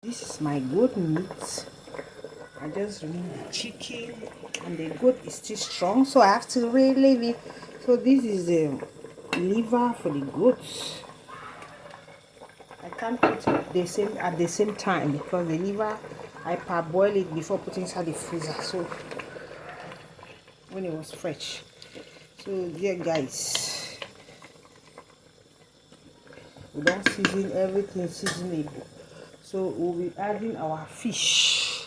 This is my goat meat. I just removed the chicken, and the goat is still strong, so I have to really leave it. So this is the liver for the goats. I can't put it at the same time because the liver I parboil it before putting inside the freezer. So when it was fresh. So dear guys, we don't season everything seasonable. So we'll be adding our fish,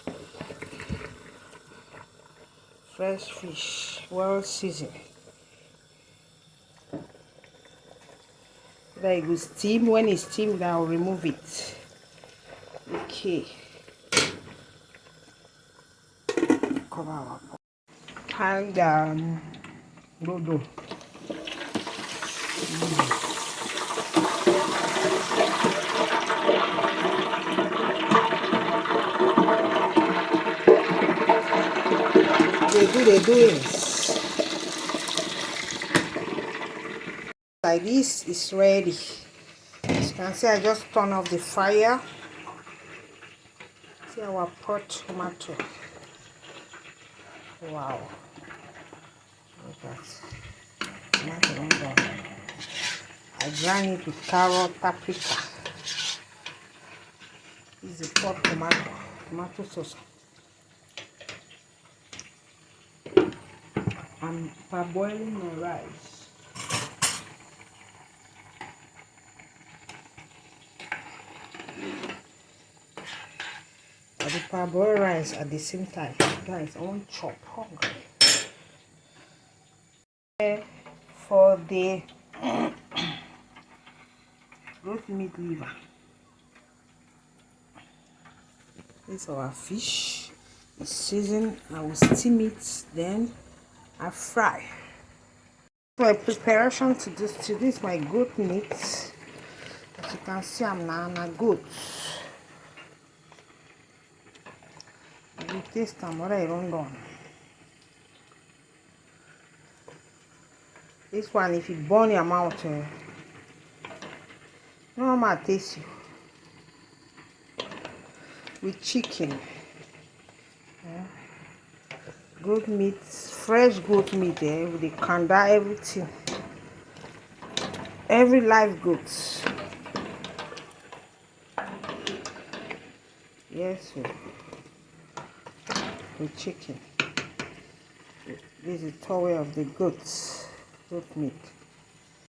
fresh fish, well seasoned. That it will steam. When it's steamed, I'll remove it. Okay. Cover our pot. And dodo. They do it. Like this is ready. As you can see, I just turn off the fire. See our pot tomato. Wow. Look at tomato. I grind it with carrot, paprika. This is the pot tomato sauce. I'm parboiling my rice. I will parboil rice at the same time. Guys, I want chop hungry. For the goat meat liver. This is our fish. It's seasoned. I will steam it, then I fry. My preparation to this my goat meat. As you can see, I'm now a goat. You taste them what I run down. This one, if you burn your mouth, no matter taste you. With chicken. Yeah. Goat meat, fresh goat meat, with the kanda, everything. Every live goat. Yes, sir. With chicken. This is the towel of the goat meat.